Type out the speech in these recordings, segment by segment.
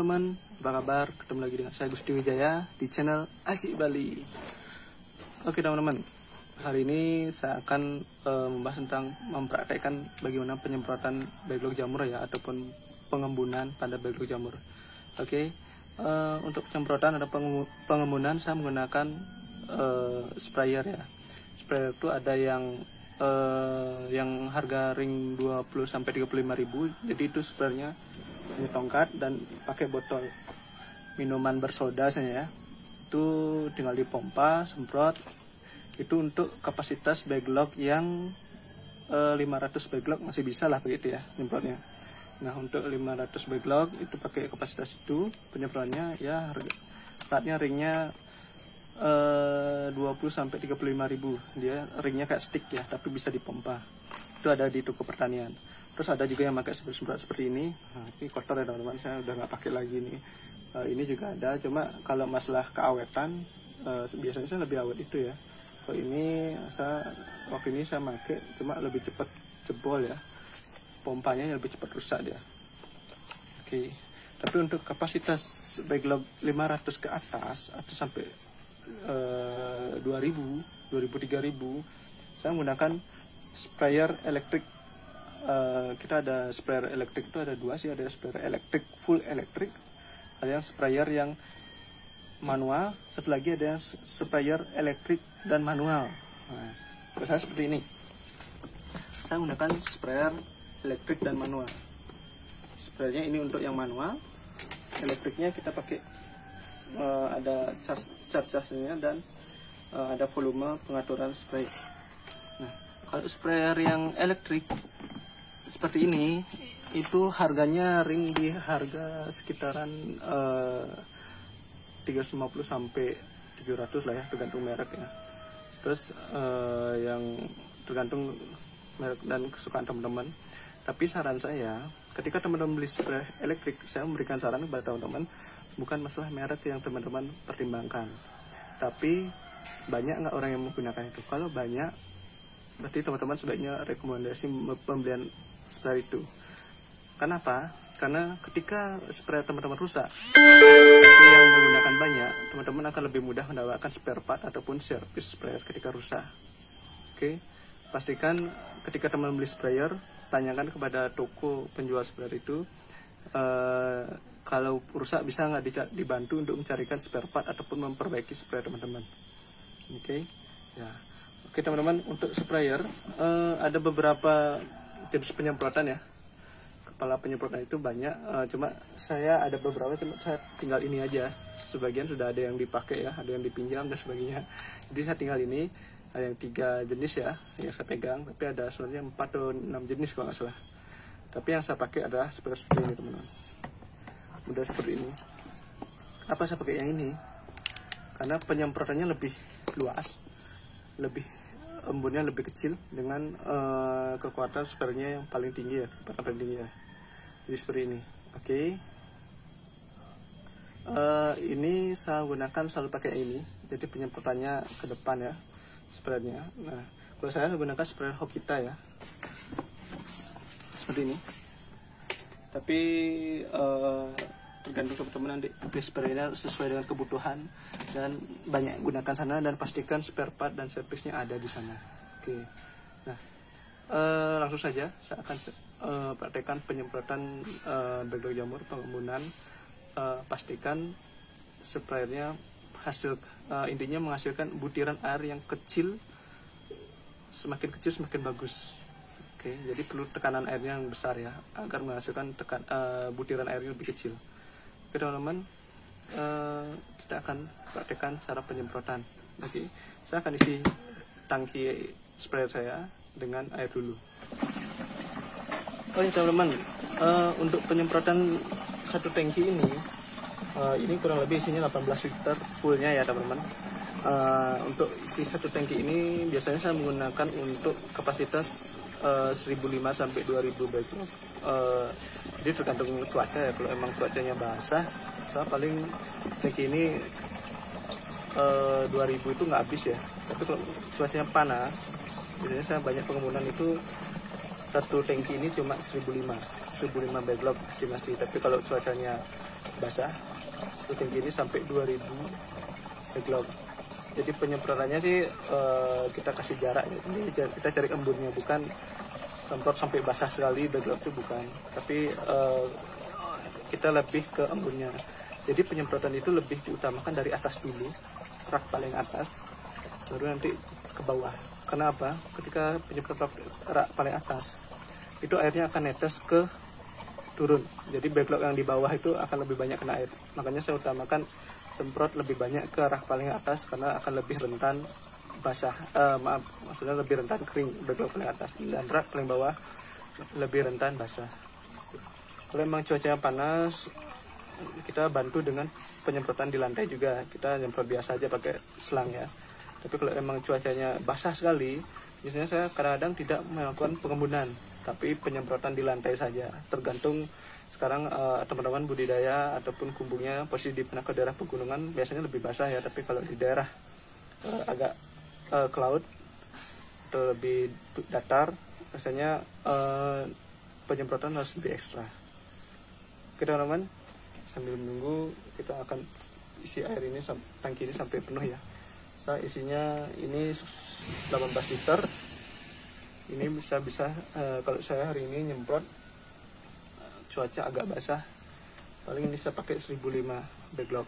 teman-teman, apa kabar? Ketemu lagi dengan saya Gusti Wijaya di channel Aji Bali. Oke teman-teman, hari ini saya akan membahas tentang mempraktekkan bagaimana penyemprotan backlog jamur ya, ataupun pengembunan pada backlog jamur. Oke, untuk penyemprotan atau pengembunan saya menggunakan sprayer ya. Sprayer itu ada yang harga ring 20-35 ribu. Jadi itu sprayernya ini tongkat dan pakai botol minuman bersoda ya. Itu tinggal dipompa, semprot. Itu untuk kapasitas backlog yang 500 backlog masih bisa lah begitu ya nyemprotnya. Nah, untuk 500 backlog itu pakai kapasitas itu, penyemprotannya ya ratnya ringnya 20-35 ribu. Dia ringnya kayak stick ya, tapi bisa dipompa. Itu ada di toko pertanian. Terus ada juga yang pakai semprot seperti ini. Nah, ini kotor ya teman-teman, saya udah nggak pakai lagi nih. Ini juga ada, cuma kalau masalah keawetan biasanya saya lebih awet itu ya. Kalau ini waktu ini saya pakai, cuma lebih cepat jebol ya. Pompanya lebih cepat rusak dia. Oke. Tapi untuk kapasitas backlog 500 ke atas atau sampai 2000, 3000, saya menggunakan sprayer elektrik. Kita ada sprayer elektrik itu ada dua sih, ada sprayer elektrik full elektrik, ada yang sprayer yang manual, satu lagi ada yang sprayer elektrik dan manual. Nah, saya seperti ini, saya menggunakan sprayer elektrik dan manual. Sprayernya ini untuk yang manual, elektriknya kita pakai ada charge-nya dan ada volume pengaturan spray. Nah, kalau sprayer yang elektrik seperti ini, itu harganya ring di harga sekitaran 350 sampai 700 lah ya, tergantung merek ya. Terus yang tergantung merek dan kesukaan teman-teman. Tapi saran saya, ketika teman-teman beli sprayer elektrik, saya memberikan saran kepada teman-teman, bukan masalah merek yang teman-teman pertimbangkan, tapi banyak nggak orang yang menggunakan itu. Kalau banyak, berarti teman-teman sebaiknya rekomendasi pembelian sprayer itu. Kenapa? Karena ketika sprayer teman-teman rusak, tapi yang menggunakan banyak, teman-teman akan lebih mudah mendapatkan spare part ataupun servis sprayer ketika rusak. Oke, pastikan ketika teman-teman beli sprayer, tanyakan kepada toko penjual sprayer itu, kalau rusak bisa nggak dibantu untuk mencarikan spare part ataupun memperbaiki sprayer teman-teman. Oke, ya. Oke teman-teman, untuk sprayer ada beberapa jenis penyemprotan ya. Kepala penyemprotan itu banyak, cuma saya ada beberapa, cuma saya tinggal ini aja. Sebagian sudah ada yang dipakai ya, ada yang dipinjam dan sebagainya. Jadi saya tinggal ini, ada yang 3 jenis ya yang saya pegang, tapi ada sebenarnya 4 atau 6 jenis kalau nggak salah. Tapi yang saya pakai adalah seperti ini teman-teman. Mudah seperti ini. Apa saya pakai yang ini? Karena penyemprotannya lebih luas, lebih embunnya lebih kecil dengan kekuatan sprayernya yang paling tinggi ya, kecepatan paling tinggi ya. Jadi seperti ini. Oke. Ini saya gunakan selalu pakai ini. Jadi penyemprotannya ke depan ya, sprayernya. Nah, kalau saya gunakan sprayer Hokita ya, seperti ini. Tapi tergantung teman-teman nanti sprayernya sesuai dengan kebutuhan, dan banyak gunakan sana, dan pastikan spare part dan servisnya ada di sana. Oke. Nah, langsung saja saya akan praktekkan penyemprotan backlog jamur pengembunan. Pastikan sprayernya intinya menghasilkan butiran air yang kecil, semakin kecil semakin bagus. Oke, jadi perlu tekanan airnya yang besar ya, agar menghasilkan butiran airnya lebih kecil. Oke teman-teman, kita akan praktekkan cara penyemprotan. Oke, saya akan isi tangki sprayer saya dengan air dulu. Oh ya teman-teman, untuk penyemprotan satu tangki ini kurang lebih isinya 18 liter fullnya ya teman-teman. Untuk isi satu tangki ini biasanya saya menggunakan untuk kapasitas 1.500 sampai 2.000 backlog. Jadi tergantung cuaca ya. Kalau emang cuacanya basah, saya paling tangki ini 2.000 itu nggak habis ya. Tapi kalau cuacanya panas, biasanya saya banyak pengembunan itu satu tangki ini cuma 1.500 backlog estimasi. Tapi kalau cuacanya basah. Setinggi ini sampai 2000 backlog. Jadi penyemprotannya sih kita kasih jarak ya. Jadi kita cari embunnya, bukan semprot sampai basah sekali backlog itu bukan. Tapi kita lebih ke embunnya. Jadi penyemprotan itu lebih diutamakan dari atas dulu, rak paling atas, baru nanti ke bawah. Kenapa? Ketika penyemprot rak paling atas, itu airnya akan netes ke turun. Jadi backlog yang di bawah itu akan lebih banyak kena air. Makanya saya utamakan semprot lebih banyak ke rak paling atas karena akan lebih rentan basah. Maksudnya lebih rentan kering backlog paling atas, dan rak paling bawah lebih rentan basah. Kalau memang cuacanya panas, kita bantu dengan penyemprotan di lantai juga. Kita nyemprot biasa aja pakai selang ya. Tapi kalau emang cuacanya basah sekali, biasanya saya kadang-kadang tidak melakukan pengembunan, tapi penyemprotan di lantai saja. Tergantung sekarang teman-teman budidaya ataupun kumbungnya posisi di mana. Ke daerah pegunungan biasanya lebih basah ya, tapi kalau di daerah agak ke laut atau lebih datar, biasanya penyemprotan harus lebih ekstra. Oke teman-teman, sambil menunggu kita akan isi air ini, tangki ini sampai penuh ya. Saya isinya ini 18 liter. Ini bisa kalau saya hari ini nyemprot cuaca agak basah, paling ini saya pakai 1005 backlog.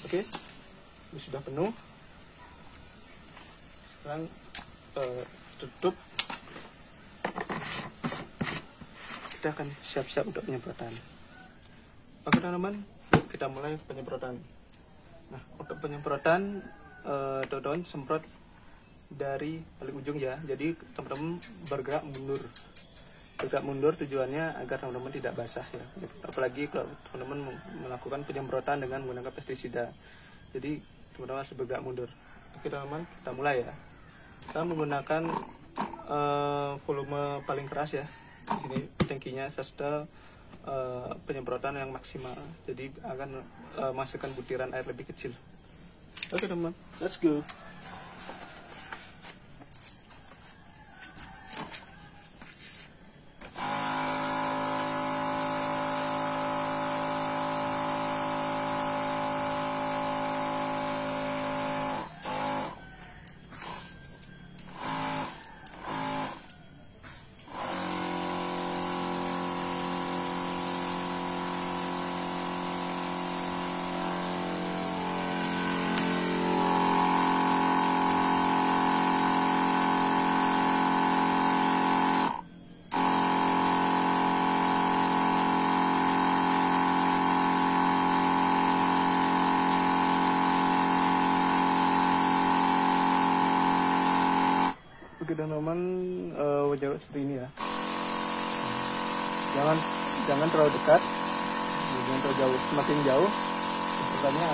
Oke, ini sudah penuh. Sekarang tutup. Kita akan siap-siap untuk penyemprotan. Oke teman-teman, yuk kita mulai penyemprotan. Nah, untuk penyemprotan teman-teman semprot dari paling ujung ya. Jadi teman-teman bergerak mundur. Bergerak mundur tujuannya agar teman-teman tidak basah ya. Apalagi kalau teman-teman melakukan penyemprotan dengan menggunakan pestisida. Jadi teman-teman harus bergerak mundur. Oke teman-teman, kita mulai ya. Saya menggunakan volume paling keras ya. Di sini tangkinya saya setel penyemprotan yang maksimal, jadi akan masukkan butiran air lebih kecil. Oke teman, let's go. Oke teman-teman, jarak seperti ini ya. Jangan terlalu dekat, jangan terlalu jauh. Semakin jauh, penyemprotannya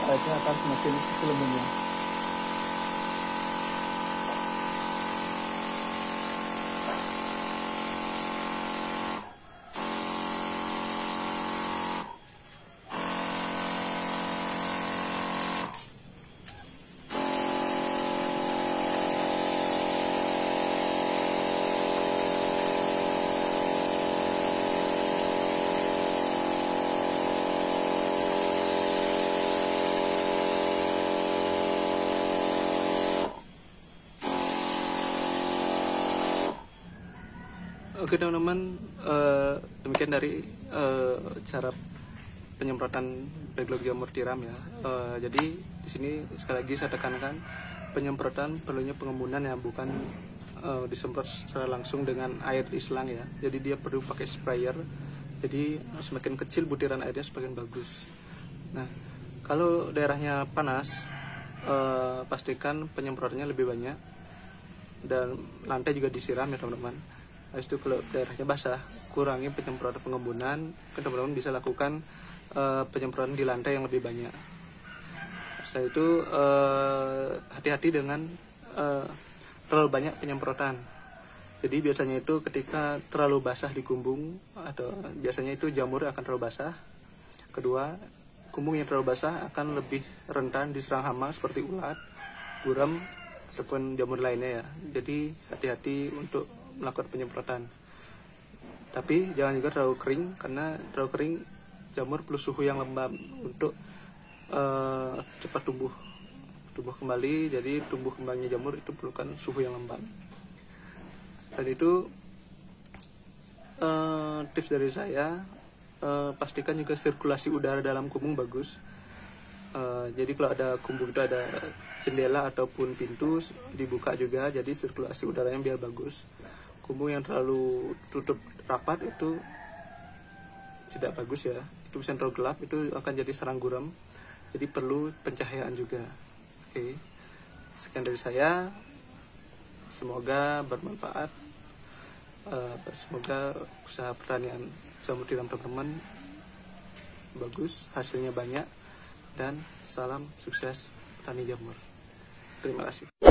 airnya akan semakin kecil embunnya. Oke teman-teman, demikian dari cara penyemprotan backlog jamur tiram ya. Jadi di sini sekali lagi saya tekankan, penyemprotan perlunya pengembunan ya, bukan disemprot secara langsung dengan air di selang ya. Jadi dia perlu pakai sprayer. Jadi semakin kecil butiran airnya semakin bagus. Nah, kalau daerahnya panas, pastikan penyemprotannya lebih banyak dan lantai juga disiram ya teman-teman. Habis itu kalau daerahnya basah, kurangi penyemprotan pengembunan. Teman-teman bisa lakukan penyemprotan di lantai yang lebih banyak. Setelah itu hati-hati dengan terlalu banyak penyemprotan. Jadi biasanya itu ketika terlalu basah di kumbung, atau biasanya itu jamur akan terlalu basah. Kedua, kumbung yang terlalu basah akan lebih rentan diserang hama seperti ulat, buram, ataupun jamur lainnya ya. Jadi hati-hati untuk melakukan penyemprotan. Tapi jangan juga terlalu kering, karena terlalu kering jamur perlu suhu yang lembab untuk cepat tumbuh kembali. Jadi tumbuh kembangnya jamur itu perlukan suhu yang lembab. Dan itu tips dari saya. Pastikan juga sirkulasi udara dalam kumbung bagus. Jadi kalau ada kumbung itu ada jendela ataupun pintu dibuka juga, jadi sirkulasi udaranya biar bagus. Kumbung yang terlalu tutup rapat itu tidak bagus ya, itu bisa terlalu gelap, itu akan jadi sarang gurame. Jadi perlu pencahayaan juga. Oke, sekian dari saya, semoga bermanfaat. Semoga usaha pertanian jamur tiram teman-teman bagus, hasilnya banyak, dan salam sukses petani jamur. Terima kasih.